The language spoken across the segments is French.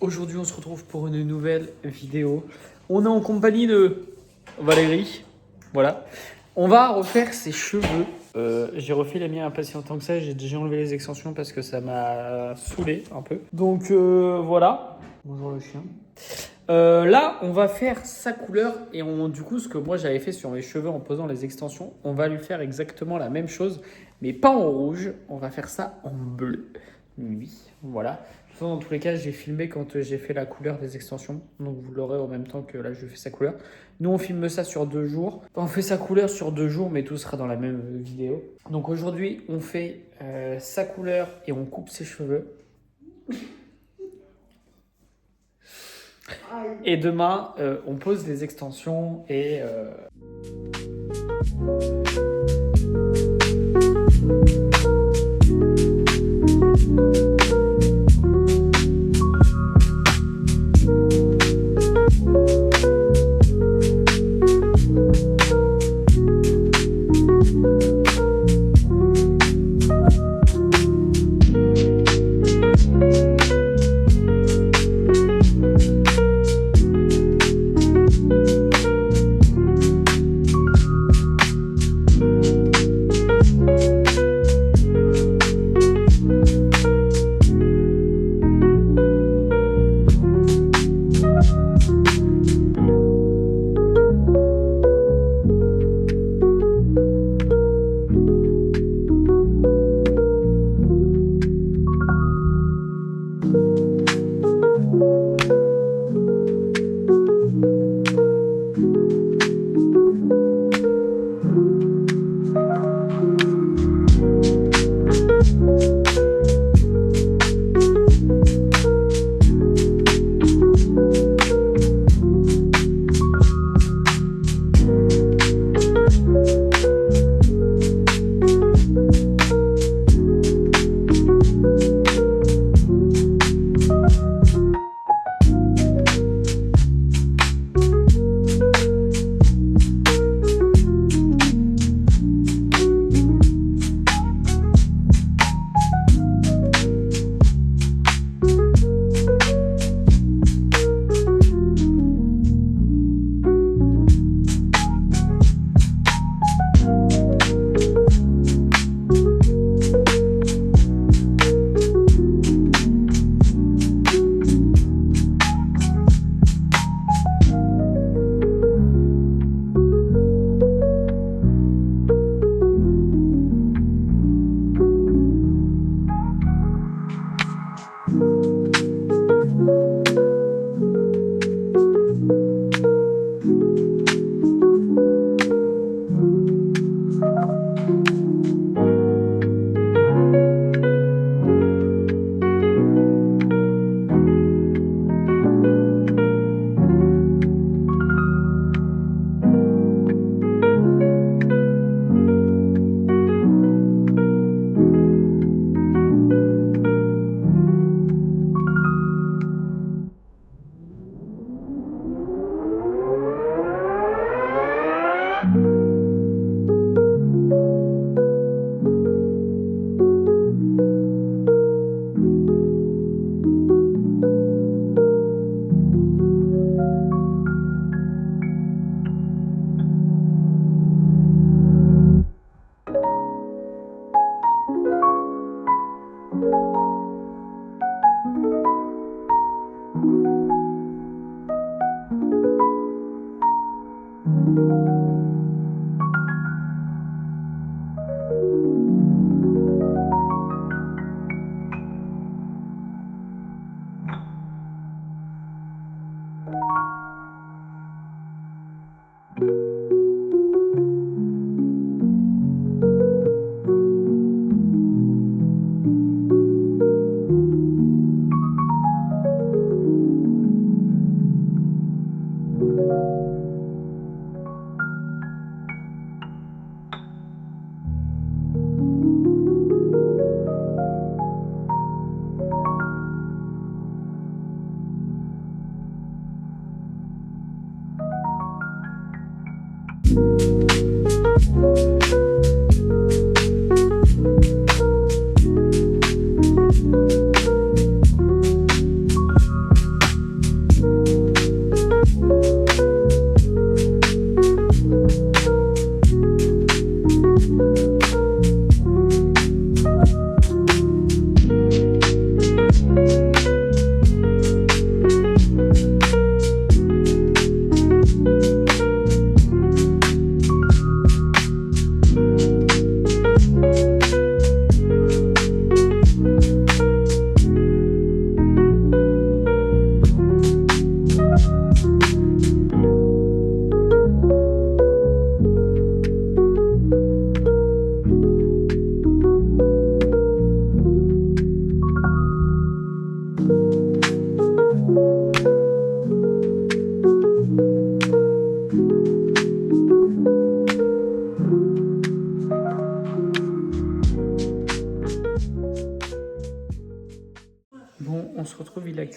Aujourd'hui, on se retrouve pour une nouvelle vidéo. On est en compagnie de Valérie. Voilà. On va refaire ses cheveux. J'ai refait les miens il n'y a pas si longtemps que ça. J'ai déjà enlevé les extensions parce que ça m'a saoulé un peu. Donc voilà. Bonjour le chien. Là, on va faire sa couleur et du coup, ce que moi j'avais fait sur mes cheveux en posant les extensions, on va lui faire exactement la même chose, mais pas en rouge. On va faire ça en bleu. Oui, voilà. Dans tous les cas, j'ai filmé quand j'ai fait la couleur des extensions. Donc vous l'aurez en même temps que là, je fais sa couleur. Nous, on filme ça sur 2 jours. Enfin, on fait sa couleur sur 2 jours, mais tout sera dans la même vidéo. Donc aujourd'hui, on fait sa couleur et on coupe ses cheveux. Et demain, on pose les extensions et...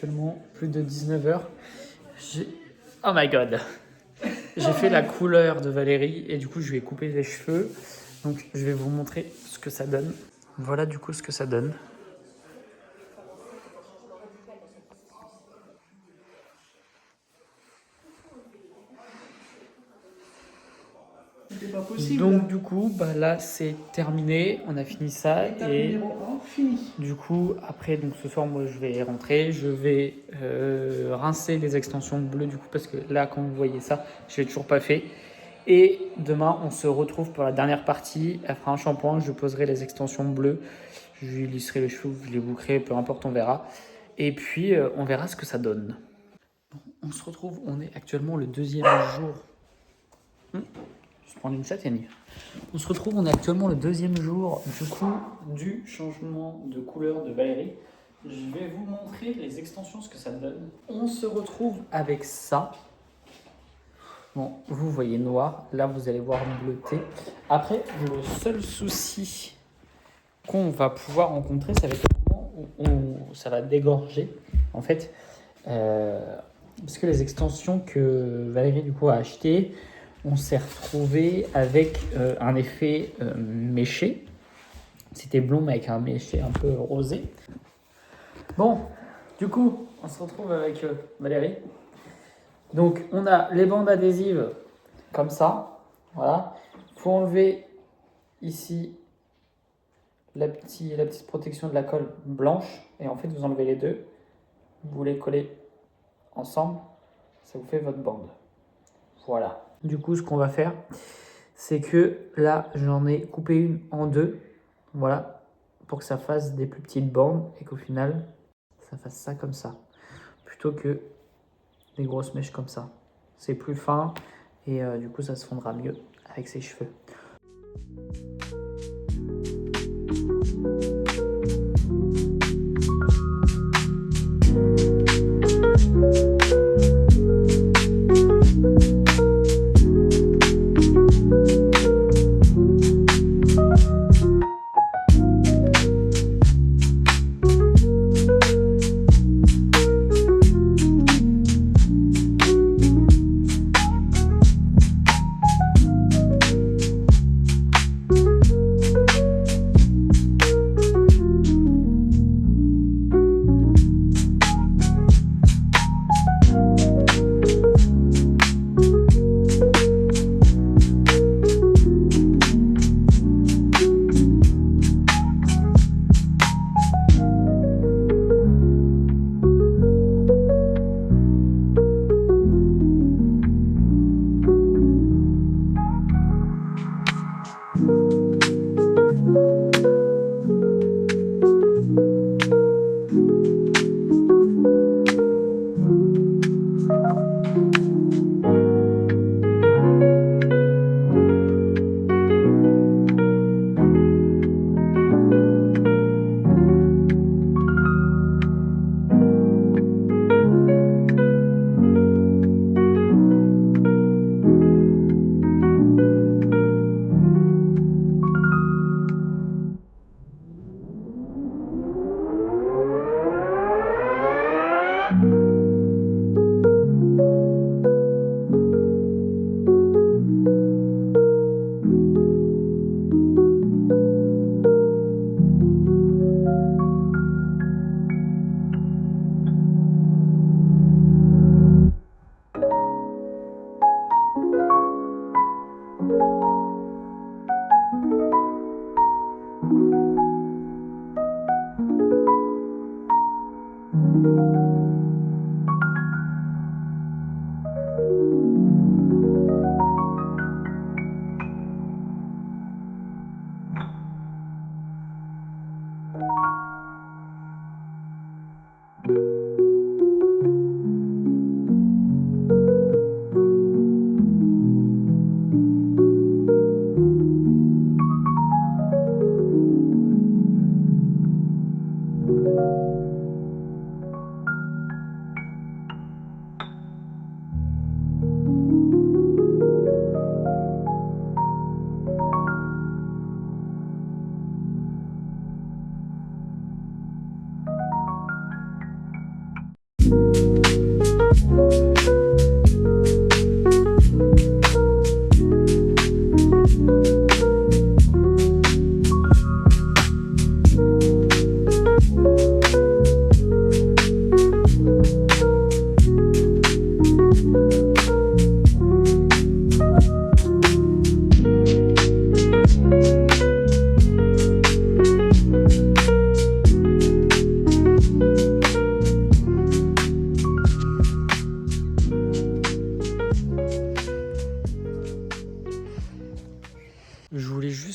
actuellement plus de 19h. Oh my god! J'ai fait la couleur de Valérie et du coup, je lui ai coupé les cheveux. Donc, je vais vous montrer ce que ça donne. Voilà du coup ce que ça donne. C'était pas possible. Donc du coup, bah là c'est terminé, on a fini ça et Numéro 1, fini. du coup après donc ce soir moi je vais rentrer, je vais rincer les extensions bleues du coup parce que là quand vous voyez ça, je l'ai toujours pas fait. Et demain on se retrouve pour la dernière partie, elle fera un shampoing, je poserai les extensions bleues, je lui lisserai les cheveux, je les bouclerai, peu importe on verra. Et puis on verra ce que ça donne. Bon, on se retrouve, on est actuellement le deuxième jour. Je prends une châtaigne. On se retrouve, on est actuellement le deuxième jour du coup du changement de couleur de Valérie. Je vais vous montrer les extensions, ce que ça donne. On se retrouve avec ça. Bon, vous voyez noir, là vous allez voir bleuté. Après, le seul souci qu'on va pouvoir rencontrer, ça va être le moment où ça va dégorger. En fait, parce que les extensions que Valérie du coup a achetées, on s'est retrouvé avec un effet méché. C'était blond mais avec un méché un peu rosé. Bon, du coup, on se retrouve avec Valérie. Donc, on a les bandes adhésives comme ça. Voilà. Il faut enlever ici la petite protection de la colle blanche. Et en fait, vous enlevez les deux. Vous les collez ensemble. Ça vous fait votre bande. Voilà. Du coup, ce qu'on va faire, c'est que là, j'en ai coupé une en deux. Voilà. Pour que ça fasse des plus petites bandes et qu'au final, ça fasse ça comme ça. Plutôt que des grosses mèches comme ça. C'est plus fin et du coup, ça se fondra mieux avec ses cheveux.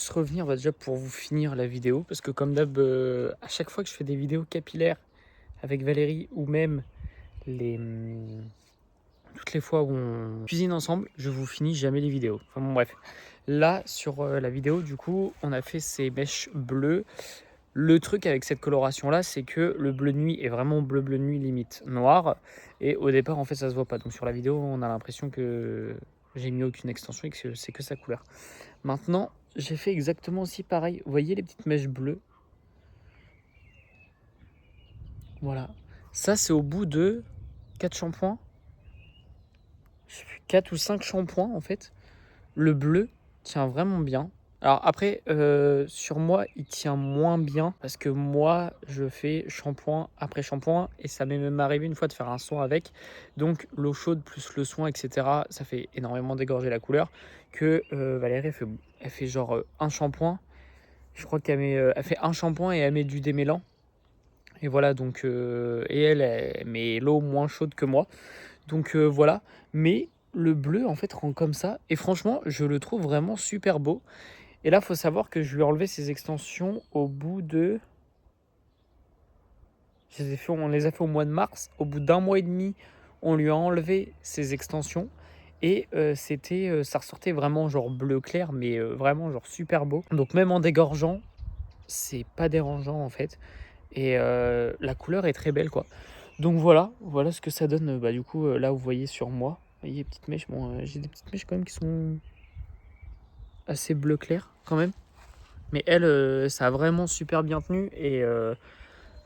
juste revenir déjà pour vous finir la vidéo. Parce que comme d'hab, à chaque fois que je fais des vidéos capillaires avec Valérie ou même toutes les fois où on cuisine ensemble, je vous finis jamais les vidéos. Enfin bon, bref. Là, sur la vidéo, du coup, on a fait ces mèches bleues. Le truc avec cette coloration-là, c'est que le bleu nuit est vraiment bleu nuit limite noir. Et au départ, en fait, ça se voit pas. Donc sur la vidéo, on a l'impression que j'ai mis aucune extension et que c'est que sa couleur. Maintenant, j'ai fait exactement aussi pareil. Vous voyez les petites mèches bleues? Voilà. Ça, c'est au bout de 4 shampoings. 4 ou 5 shampoings, en fait. Le bleu tient vraiment bien. Alors après, sur moi, il tient moins bien parce que moi, je fais shampoing après shampoing et ça m'est même arrivé une fois de faire un soin avec. Donc l'eau chaude plus le soin, etc., ça fait énormément dégorger la couleur. Que Valérie, elle fait genre un shampoing. Je crois elle fait un shampoing et elle met du démêlant. Et voilà, donc, et elle met l'eau moins chaude que moi. Donc voilà, mais le bleu en fait rend comme ça. Et franchement, je le trouve vraiment super beau. Et là, il faut savoir que je lui ai enlevé ses extensions au bout de... On les a fait au mois de mars. Au bout d'un mois et demi, on lui a enlevé ses extensions. Et ça ressortait vraiment genre bleu clair, mais vraiment genre super beau. Donc même en dégorgeant, c'est pas dérangeant en fait. Et la couleur est très belle quoi. Donc voilà ce que ça donne. Du coup, là vous voyez sur moi, vous voyez les petites mèches. Bon, j'ai des petites mèches quand même qui sont assez bleu clair quand même. Mais elle, ça a vraiment super bien tenu. Et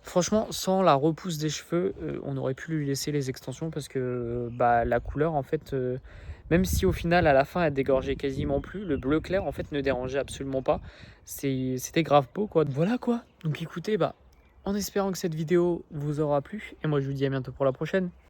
franchement, sans la repousse des cheveux, on aurait pu lui laisser les extensions parce que la couleur, en fait, même si au final, à la fin, elle dégorgeait quasiment plus, le bleu clair, en fait, ne dérangeait absolument pas. C'était grave beau, quoi. Voilà, quoi. Donc écoutez, en espérant que cette vidéo vous aura plu. Et moi, je vous dis à bientôt pour la prochaine.